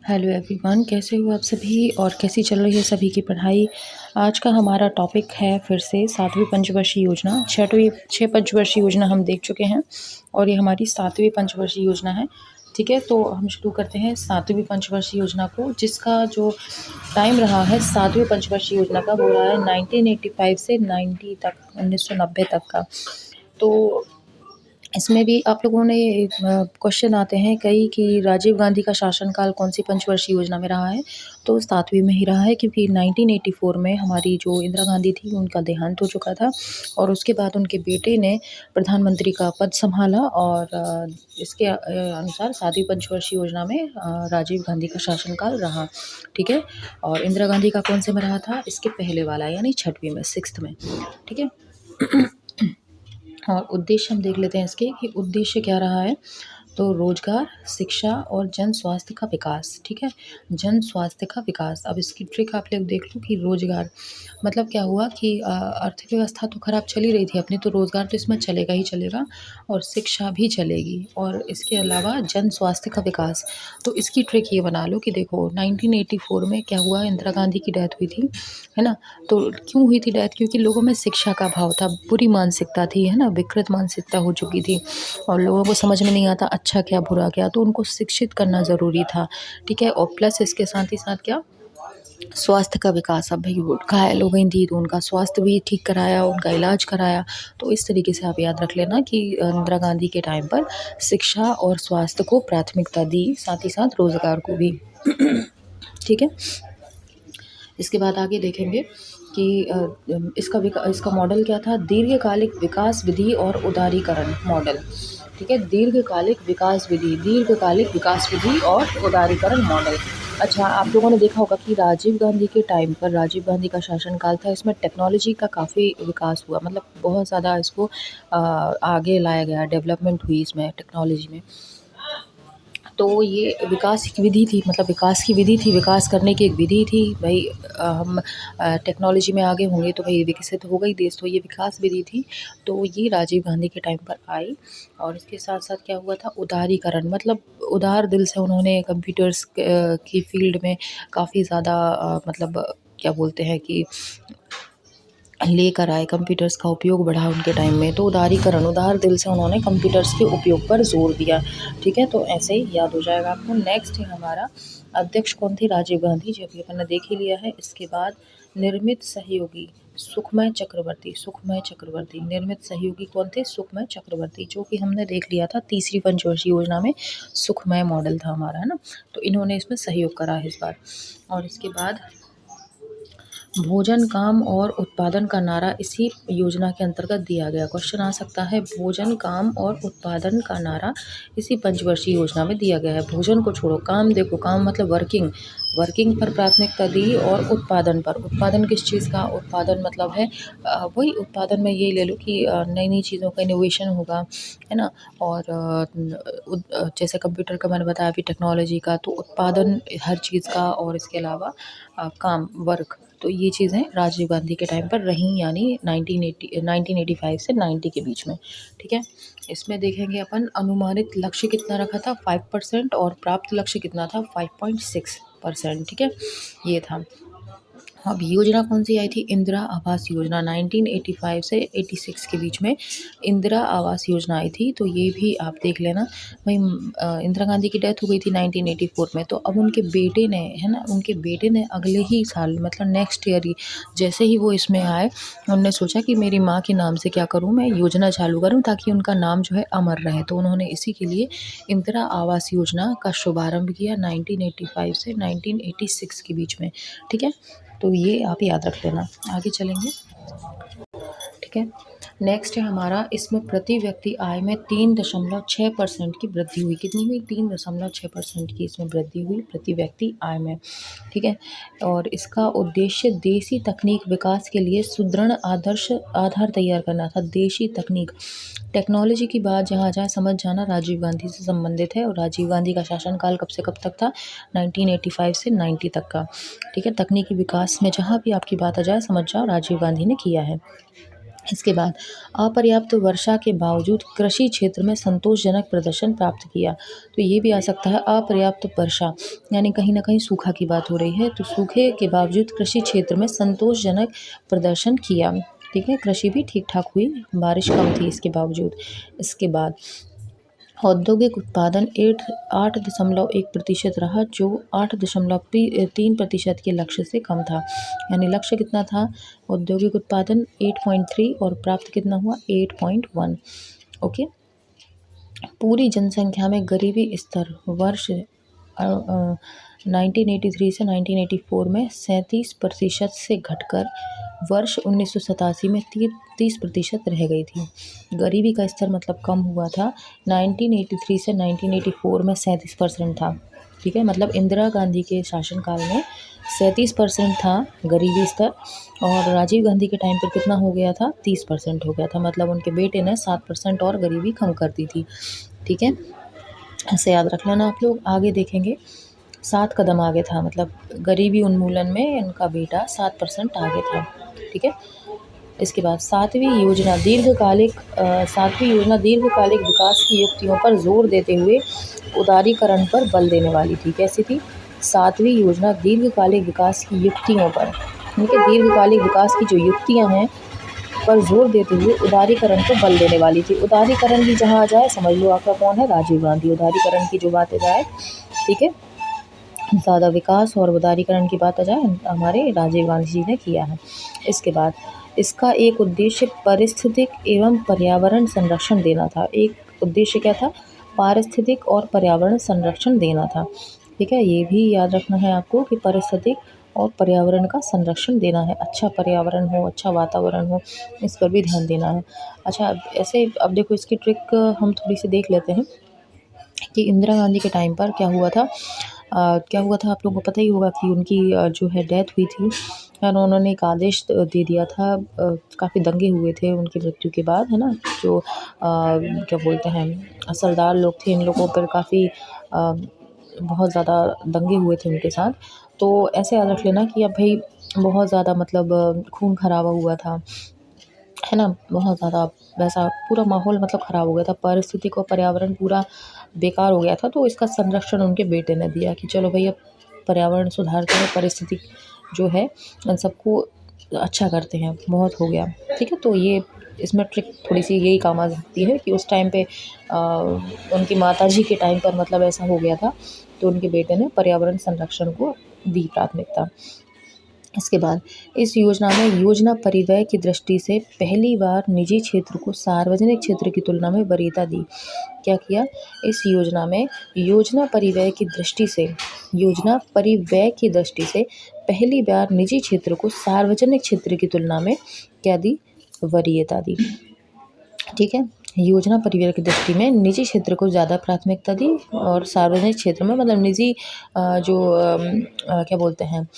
Hello everyone, कैसे हो आप सभी और कैसी चल रही है सभी की पढ़ाई। आज का हमारा टॉपिक है फिर से सातवीं पंचवर्षीय योजना। छः पंचवर्षीय योजना हम देख चुके हैं और ये हमारी सातवीं पंचवर्षीय योजना है। ठीक है, तो हम शुरू करते हैं सातवीं पंचवर्षीय योजना को, जिसका जो टाइम रहा है सातवीं पंचवर्षीय योजना का वो रहा है 1985 से 90 तक, 1990 तक का। तो इसमें भी आप लोगों ने क्वेश्चन आते हैं कई कि राजीव गांधी का शासनकाल कौन सी पंचवर्षीय योजना में रहा है। तो सातवीं में ही रहा है, क्योंकि 1984 में हमारी जो इंदिरा गांधी थी उनका देहांत हो चुका था और उसके बाद उनके बेटे ने प्रधानमंत्री का पद संभाला और इसके अनुसार सातवीं पंचवर्षीय योजना में राजीव गांधी का शासनकाल रहा। ठीक है, और इंदिरा गांधी का कौन से में रहा था, इसके पहले वाला यानी छठवीं में, सिक्स्थ में। ठीक है। और उद्देश्य हम देख लेते हैं इसके कि उद्देश्य क्या रहा है। तो रोजगार, शिक्षा और जन स्वास्थ्य का विकास। ठीक है, जन स्वास्थ्य का विकास। अब इसकी ट्रिक आप लोग देख लो कि रोजगार मतलब क्या हुआ कि अर्थव्यवस्था तो खराब चली रही थी अपनी, तो रोजगार तो इसमें चलेगा ही चलेगा और शिक्षा भी चलेगी, और इसके अलावा जन स्वास्थ्य का विकास। तो इसकी ट्रिक ये बना लो कि देखो 1984 में क्या हुआ, इंदिरा गांधी की डेथ हुई थी, है ना। तो क्यों हुई थी डेथ, क्योंकि लोगों में शिक्षा का अभाव था, बुरी मानसिकता थी, है ना, विकृत मानसिकता हो चुकी थी और लोगों को समझ में नहीं आता अच्छा क्या बुरा क्या, तो उनको शिक्षित करना ज़रूरी था। ठीक है, और प्लस इसके साथ ही साथ क्या, स्वास्थ्य का विकास। अब भाई वो घायल हो गई थी तो उनका स्वास्थ्य भी ठीक कराया, उनका इलाज कराया। तो इस तरीके से आप याद रख लेना कि इंदिरा गांधी के टाइम पर शिक्षा और स्वास्थ्य को प्राथमिकता दी, साथ ही साथ रोजगार को भी। ठीक है, इसके बाद आगे देखेंगे कि इसका मॉडल क्या था, दीर्घकालिक विकास विधि और उदारीकरण मॉडल। ठीक है, दीर्घकालिक विकास विधि और उदारीकरण मॉडल। अच्छा, आप लोगों ने देखा होगा कि राजीव गांधी के टाइम पर, राजीव गांधी का शासनकाल था, इसमें टेक्नोलॉजी का काफ़ी विकास हुआ, मतलब बहुत ज़्यादा इसको आगे लाया गया, डेवलपमेंट हुई इसमें टेक्नोलॉजी में। तो ये विकास की विधि थी, मतलब विकास करने की एक विधि थी भाई। हम टेक्नोलॉजी में आगे होंगे तो भाई विकसित होगा ही देश, तो ये विकास विधि थी। तो ये राजीव गांधी के टाइम पर आई और इसके साथ साथ क्या हुआ था, उदारीकरण, मतलब उदार दिल से उन्होंने कंप्यूटर्स की फील्ड में काफ़ी ज़्यादा मतलब क्या बोलते हैं कि लेकर आए, कंप्यूटर्स का उपयोग बढ़ा उनके टाइम में। तो उदारीकरण, उदार दिल से उन्होंने कंप्यूटर्स के उपयोग पर जोर दिया। ठीक है, तो ऐसे ही याद हो जाएगा आपको। नेक्स्ट है हमारा अध्यक्ष कौन थे, राजीव गांधी, जो अभी अपन ने देख ही लिया है। इसके बाद निर्मित सहयोगी सुखमय चक्रवर्ती। निर्मित सहयोगी कौन थे, सुखमय चक्रवर्ती, जो कि हमने देख लिया था तीसरी पंचवर्षीय योजना में, सुखमय मॉडल था हमारा, है ना। तो इन्होंने इसमें सहयोग करा है इस बार। और इसके बाद भोजन, काम और उत्पादन का नारा इसी योजना के अंतर्गत दिया गया। क्वेश्चन आ सकता है, भोजन, काम और उत्पादन का नारा इसी पंचवर्षीय योजना में दिया गया है। भोजन को छोड़ो, काम देखो, काम मतलब वर्किंग पर प्राथमिकता दी, और उत्पादन किस चीज़ का, उत्पादन मतलब है वही उत्पादन में ये ले लो कि नई नई चीज़ों का इनोवेशन होगा, है ना। और जैसे कंप्यूटर का मैंने बताया अभी, टेक्नोलॉजी का, तो उत्पादन हर चीज़ का, और इसके अलावा काम, वर्क। तो ये चीज़ें राजीव गांधी के टाइम पर रहीं, यानी 1985 से 90 के बीच में। ठीक है, इसमें देखेंगे अपन अनुमानित लक्ष्य कितना रखा था, 5%, और प्राप्त लक्ष्य कितना था, 5.6%। ठीक है, ये था। अब योजना कौन सी आई थी, इंदिरा आवास योजना, 1985 से 86 के बीच में इंदिरा आवास योजना आई थी। तो ये भी आप देख लेना भाई। इंदिरा गांधी की डेथ हो गई थी 1984 में, तो अब उनके बेटे ने, है ना, उनके बेटे ने अगले ही साल, मतलब नेक्स्ट ईयर ही, जैसे ही वो इसमें आए, उन्होंने सोचा कि मेरी माँ के नाम से क्या करूँ, मैं योजना चालू करूँ ताकि उनका नाम जो है अमर रहे। तो उन्होंने इसी के लिए इंदिरा आवास योजना का शुभारंभ किया 1985 से 1986 के बीच में। ठीक है, तो ये आप याद रख लेना। आगे चलेंगे। ठीक है, नेक्स्ट है हमारा, इसमें प्रति व्यक्ति आय में 3.6% की वृद्धि हुई। कितनी हुई, 3.6% की इसमें वृद्धि हुई प्रति व्यक्ति आय में। ठीक है, और इसका उद्देश्य देशी तकनीक विकास के लिए सुदृढ़ आदर्श आधार तैयार करना था। देशी तकनीक, टेक्नोलॉजी की बात जहाँ जहाँ समझ जाना, राजीव गांधी से संबंधित है। और राजीव गांधी का शासनकाल कब से कब तक था, 1985 से 90 तक का। ठीक है, तकनीकी विकास में जहाँ भी आपकी बात आ जाए समझ जाओ राजीव गांधी ने किया है। इसके बाद अपर्याप्त वर्षा के बावजूद कृषि क्षेत्र में संतोषजनक प्रदर्शन प्राप्त किया। तो ये भी आ सकता है अपर्याप्त वर्षा, यानी कहीं न कहीं सूखा की बात हो रही है, तो सूखे के बावजूद कृषि क्षेत्र में संतोषजनक प्रदर्शन किया। ठीक है, कृषि भी ठीक-ठाक हुई, बारिश कम थी इसके बावजूद। इसके बाद औद्योगिक उत्पादन 8.1% रहा, जो 8.3% के लक्ष्य से कम था। यानी लक्ष्य कितना था? औद्योगिक उत्पादन 8.3 और प्राप्त कितना हुआ? 8.1। ओके। पूरी जनसंख्या में गरीबी स्तर वर्ष 1983 से 1984 में 37% से घटकर वर्ष 1987 में 30% रह गई थी। गरीबी का स्तर मतलब कम हुआ था। 1983 से 1984 में 37% था। ठीक है, मतलब इंदिरा गांधी के शासनकाल में 37% था गरीबी स्तर, और राजीव गांधी के टाइम पर कितना हो गया था? 30% हो गया था। मतलब उनके बेटे ने 7% और गरीबी कम कर दी थी। ठीक है, ऐसे याद रख लेना आप लोग। आगे देखेंगे, 7 कदम आगे था, मतलब गरीबी उन्मूलन में इनका बेटा 7% आगे था। ठीक है, इसके बाद सातवीं योजना दीर्घकालिक विकास की युक्तियों पर जोर देते हुए उदारीकरण पर बल देने वाली थी। कैसी थी? सातवीं योजना दीर्घकालिक विकास की युक्तियों पर, ठीक है, दीर्घकालिक विकास की जो युक्तियाँ हैं पर जोर देते हुए उदारीकरण को बल देने वाली थी। उदारीकरण भी जहाँ आ जाए समझ लो आपका कौन है? राजीव गांधी। उदारीकरण की जो बात आ जाए, ठीक है, ज़्यादा विकास और उदारीकरण की बात आ जाए, हमारे राजीव गांधी जी ने किया है। इसके बाद इसका एक उद्देश्य पारिस्थितिक एवं पर्यावरण संरक्षण देना था। एक उद्देश्य क्या था? पारिस्थितिक और पर्यावरण संरक्षण देना था। ठीक है, ये भी याद रखना है आपको कि पारिस्थितिक और पर्यावरण का संरक्षण देना है। अच्छा पर्यावरण हो, अच्छा वातावरण हो, इस पर भी ध्यान देना है। अच्छा, ऐसे अब देखो इसकी ट्रिक हम थोड़ी सी देख लेते हैं कि इंदिरा गांधी के टाइम पर क्या हुआ था। क्या हुआ था आप लोगों को पता ही होगा कि उनकी जो है डेथ हुई थी, और उन्होंने एक आदेश दे दिया था। काफ़ी दंगे हुए थे उनकी मृत्यु के बाद, है ना। जो क्या बोलते हैं, सरदार लोग थे, इन लोगों पर काफ़ी बहुत ज़्यादा दंगे हुए थे उनके साथ। तो ऐसे याद रख लेना कि अब भाई बहुत ज़्यादा मतलब खून खराबा हुआ था, है ना। बहुत ज़्यादा वैसा पूरा माहौल मतलब ख़राब हो गया था, पारिस्थितिक और पर्यावरण पूरा बेकार हो गया था। तो इसका संरक्षण उनके बेटे ने दिया कि चलो भई अब पर्यावरण सुधारते हैं, परिस्थिति जो है इन सबको अच्छा करते हैं, बहुत हो गया। ठीक है, तो ये इसमें ट्रिक थोड़ी-सी यही काम आ सकती है कि उस टाइम पे उनकी माताजी के टाइम पर मतलब ऐसा हो गया था, तो उनके बेटे ने पर्यावरण संरक्षण को दी प्राथमिकता। इसके बाद इस योजना में योजना परिव्यय की दृष्टि से पहली बार निजी क्षेत्र को सार्वजनिक क्षेत्र की तुलना में वरीयता दी। क्या किया? इस योजना में योजना परिव्यय की दृष्टि से पहली बार निजी क्षेत्र को सार्वजनिक क्षेत्र की तुलना में क्या दी? वरीयता दी। ठीक है, योजना परिव्यय की दृष्टि में निजी क्षेत्र को ज़्यादा प्राथमिकता दी, और सार्वजनिक क्षेत्र में मतलब निजी क्या बोलते हैं,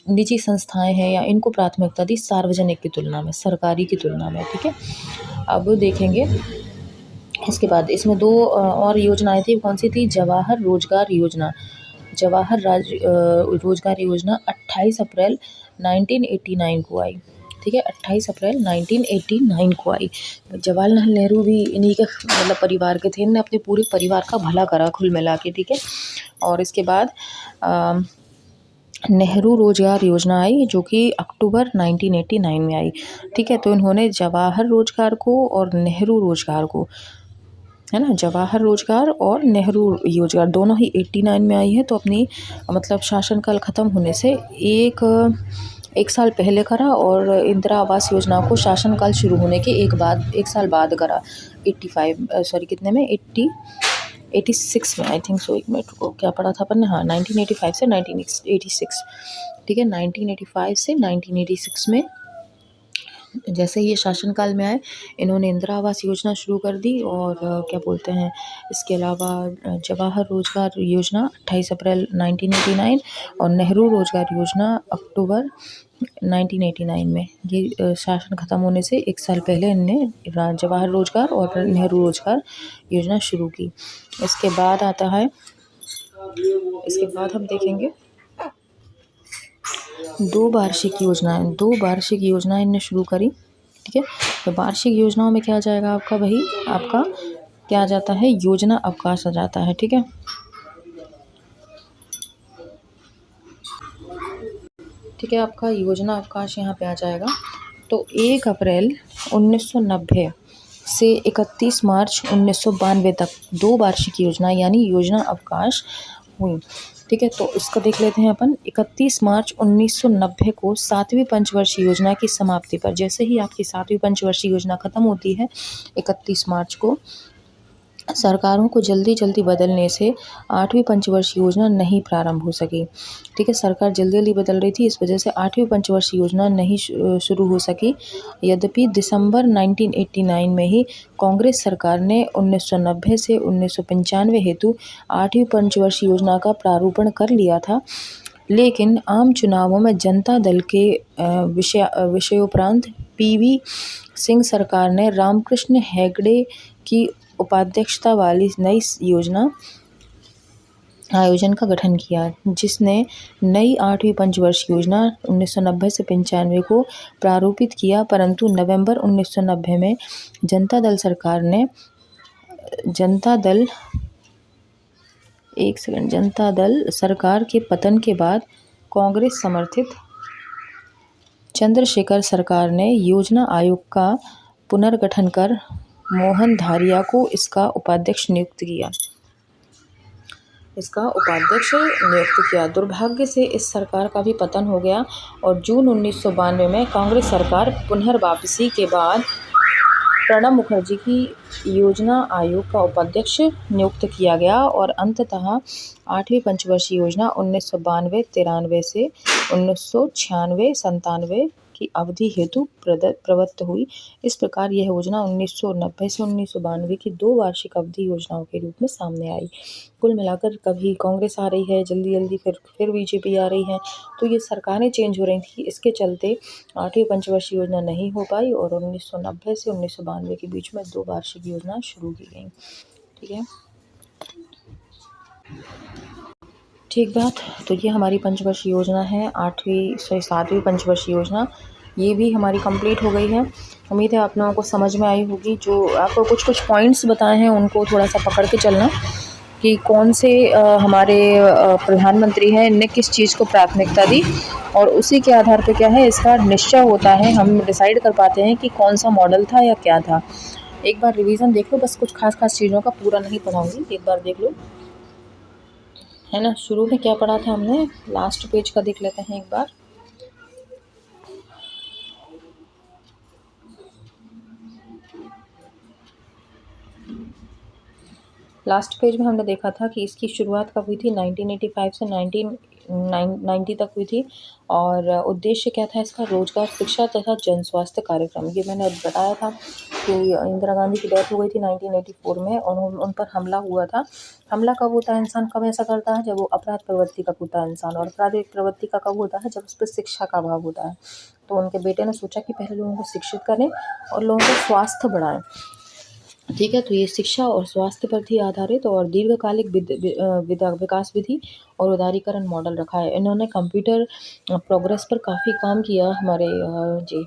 निजी संस्थाएं हैं या इनको प्राथमिकता दी सार्वजनिक की तुलना में, सरकारी की तुलना में। ठीक है, अब देखेंगे इसके बाद इसमें 2 और योजनाएं थी। कौन सी थी? जवाहर रोजगार योजना। रोजगार योजना 28 अप्रैल 1989 को आई। ठीक है, 28 अप्रैल 1989 को आई। जवाहरलाल नेहरू भी इन्हीं के मतलब परिवार के थे। इन्होंने अपने पूरे परिवार का भला करा कुल मिला के। ठीक है, और इसके बाद नेहरू रोजगार योजना आई, जो कि अक्टूबर 1989 में आई। ठीक है, तो इन्होंने जवाहर रोजगार को और नेहरू रोजगार को, है ना, जवाहर रोजगार और नेहरू रोजगार दोनों ही 89 में आई है। तो अपनी मतलब शासनकाल ख़त्म होने से एक साल पहले करा, और इंदिरा आवास योजना को शासनकाल शुरू होने के एक साल बाद करा। 86 में, आई थिंक सो। एक मिनट को क्या पढ़ा था अपन ने? हाँ, 1985 से 1986। ठीक है, 1985 से 1986 में जैसे ये शासनकाल में आए, इन्होंने इंदिरा आवास योजना शुरू कर दी। और क्या बोलते हैं, इसके अलावा जवाहर रोजगार योजना 28 अप्रैल 1989 और नेहरू रोजगार योजना अक्टूबर 1989 में। ये शासन ख़त्म होने से एक साल पहले इनने जवाहर रोजगार और नेहरू रोजगार योजना शुरू की। इसके बाद आता है, इसके बाद हम देखेंगे 2 वार्षिक योजनाएं इनने शुरू करी। ठीक है, तो वार्षिक योजनाओं में क्या आ जाएगा आपका, वही आपका क्या आ जाता है, योजना अवकाश आ जाता है। ठीक है, ठीक है, आपका योजना अवकाश यहाँ पे आ जाएगा। तो 1 अप्रैल 1990 से 31 मार्च 1992 तक 2 वार्षिक योजना यानी योजना अवकाश हुई। ठीक है, तो इसका देख लेते हैं अपन। 31 मार्च 1990 को 7वीं पंचवर्षीय योजना की समाप्ति पर, जैसे ही आपकी 7वीं पंचवर्षीय योजना खत्म होती है 31 मार्च को, सरकारों को जल्दी जल्दी बदलने से 8वीं पंचवर्षीय योजना नहीं प्रारंभ हो सकी। ठीक है, सरकार जल्दी जल्दी बदल रही थी, इस वजह से 8वीं पंचवर्षीय योजना नहीं शुरू हो सकी। यद्यपि दिसंबर 1989 में ही कांग्रेस सरकार ने 1990 से 1995 हेतु 8वीं पंचवर्षीय योजना का प्रारूपण कर लिया था, लेकिन आम चुनावों में जनता दल के विषयोपरांत पीवी सिंह सरकार ने रामकृष्ण हेगड़े की उपाध्यक्षता वाली नई योजना आयोजन का गठन किया, जिसने नई 8वीं पंचवर्षीय योजना 1990 से 95 को प्रारूपित किया। परंतु नवंबर 1990 में जनता दल सरकार के पतन के बाद कांग्रेस समर्थित चंद्रशेखर सरकार ने योजना आयोग का पुनर्गठन कर मोहन धारिया को इसका उपाध्यक्ष नियुक्त किया। दुर्भाग्य से इस सरकार का भी पतन हो गया और जून 1992 में कांग्रेस सरकार पुनर्वापसी के बाद प्रणब मुखर्जी की योजना आयोग का उपाध्यक्ष नियुक्त किया गया और अंततः 8वीं पंचवर्षीय योजना 1992-93 से 1996-97 की अवधि हेतु प्रवृत्त हुई। इस प्रकार यह योजना 1990 से 1992 की 2 वार्षिक अवधि योजनाओं के रूप में सामने आई। कुल मिलाकर कभी कांग्रेस आ रही है जल्दी जल्दी, फिर बीजेपी आ रही है, तो ये सरकारें चेंज हो रही थी, इसके चलते 8वीं पंचवर्षीय योजना नहीं हो पाई और 1990 से 1992 के बीच में 2 वार्षिक योजना शुरू की गई। ठीक है, ठीक बात। तो ये हमारी पंचवर्षीय योजना है, 7वीं पंचवर्षीय योजना, ये भी हमारी कंप्लीट हो गई है। उम्मीद है आप लोगों को समझ में आई होगी। जो आपको कुछ पॉइंट्स बताए हैं उनको थोड़ा सा पकड़ के चलना कि कौन से हमारे प्रधानमंत्री हैं, इनने किस चीज़ को प्राथमिकता दी और उसी के आधार पर क्या है इसका निश्चय होता है, हम डिसाइड कर पाते हैं कि कौन सा मॉडल था या क्या था। एक बार रिवीजन देख लो, बस कुछ खास चीज़ों का पूरा नहीं पढ़ाऊंगी, एक बार देख लो, है ना। शुरू में क्या पढ़ा था हमने, लास्ट पेज का देख लेते हैं एक बार। लास्ट पेज में हमने देखा था कि इसकी शुरुआत कब हुई थी, 1985 से 1990 तक हुई थी और उद्देश्य क्या था इसका, रोजगार, शिक्षा तथा जन स्वास्थ्य कार्यक्रम। ये मैंने बताया था कि इंदिरा गांधी की डेथ हो गई थी 1984 में और उन पर हमला हुआ था। हमला कब होता है, इंसान कब ऐसा करता है, जब वो अपराध प्रवृत्ति का होता है इंसान, और अपराध प्रवृत्ति का कब होता है, जब उस पर शिक्षा का अभाव होता है। तो उनके बेटे ने सोचा कि पहले लोगों को शिक्षित करें और लोगों का स्वास्थ्य बढ़ाएं। ठीक है, तो ये शिक्षा और स्वास्थ्य पर थी आधारित और दीर्घकालिक विकास विधि और उदारीकरण मॉडल रखा है। इन्होंने कंप्यूटर प्रोग्रेस पर काफ़ी काम किया हमारे जी,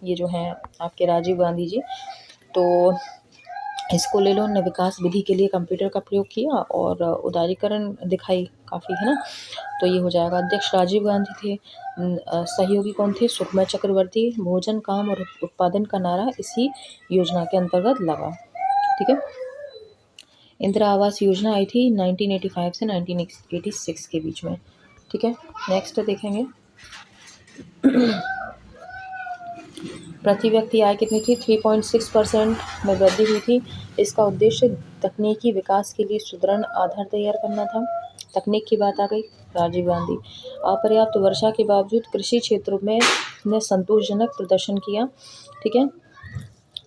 ये जो हैं आपके राजीव गांधी जी, तो इसको ले लो, उन्होंने विकास विधि के लिए कंप्यूटर का प्रयोग किया और उदारीकरण दिखाई काफ़ी, है ना। तो ये हो जाएगा। अध्यक्ष राजीव गांधी थे, सहयोगी कौन थे, सुखमय चक्रवर्ती। भोजन, काम और उत्पादन का नारा इसी योजना के अंतर्गत लगा। ठीक है, इंदिरा आवास योजना आई थी 1985 से 1986 के बीच में। ठीक है, नेक्स्ट देखेंगे। प्रति व्यक्ति आय कितनी थी, 3.6% में वृद्धि हुई थी। इसका उद्देश्य तकनीकी विकास के लिए सुदृढ़ आधार तैयार करना था। तकनीक की बात आ गई, राजीव गांधी। अपर्याप्त वर्षा के बावजूद कृषि क्षेत्रों में ने संतोषजनक प्रदर्शन किया। ठीक है,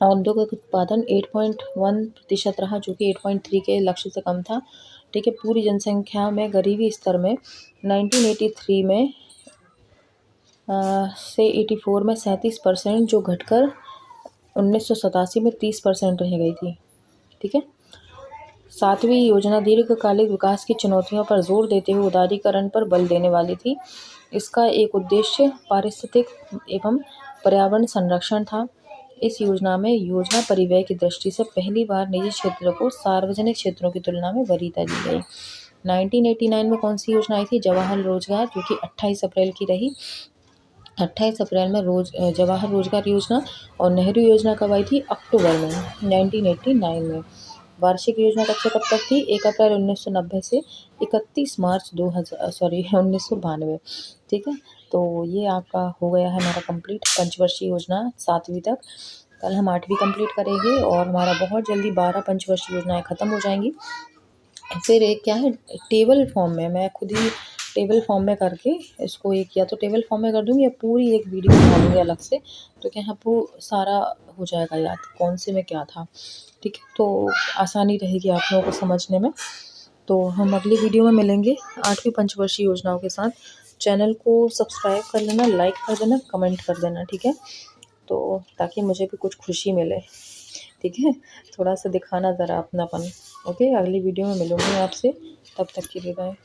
औद्योगिक उत्पादन 8.1% रहा, जो कि 8.3 के लक्ष्य से कम था। ठीक है, पूरी जनसंख्या में गरीबी स्तर में 1983 में से 84 में 37%, जो घटकर 1987 में 30% रह गई थी। ठीक है, 7वीं योजना दीर्घकालिक विकास की चुनौतियों पर जोर देते हुए उदारीकरण पर बल देने वाली थी। इसका एक उद्देश्य पारिस्थितिक एवं पर्यावरण संरक्षण था। इस योजना में योजना परिव्यय की दृष्टि से पहली बार निजी क्षेत्र को सार्वजनिक क्षेत्रों की तुलना में वरीयता दी गई। 1989 में कौन सी योजना आई थी? जवाहर रोजगार, जो कि 28 अप्रैल की रही। 28 अप्रैल में जवाहर रोजगार योजना। और नेहरू योजना कब आई थी? अक्टूबर में 1989 में। वार्षिक योजना कब से कब तक थी? 1 अप्रैल 1990 से 31 मार्च 1992। ठीक है, तो ये आपका हो गया है हमारा कंप्लीट पंचवर्षीय योजना 7वीं तक। कल हम 8वीं कंप्लीट करेंगे और हमारा बहुत जल्दी 12 पंचवर्षीय योजनाएं ख़त्म हो जाएंगी। फिर एक क्या है, टेबल फॉर्म में, मैं खुद ही टेबल फॉर्म में करके इसको एक, या तो टेबल फॉर्म में कर दूँगी या पूरी एक वीडियो बना दूँगी अलग से, तो क्या आपको सारा हो जाएगा याद कौन से में क्या था। ठीक है, तो आसानी रहेगी आप लोगों को समझने में। तो हम अगली वीडियो में मिलेंगे 8वीं पंचवर्षीय योजनाओं के साथ। चैनल को सब्सक्राइब कर लेना, लाइक कर देना, कमेंट कर देना, ठीक है, तो ताकि मुझे भी कुछ खुशी मिले। ठीक है, थोड़ा सा दिखाना ज़रा अपनापन। ओके, अगली वीडियो में मिलूँगी आपसे, तब तक के लिए बाय।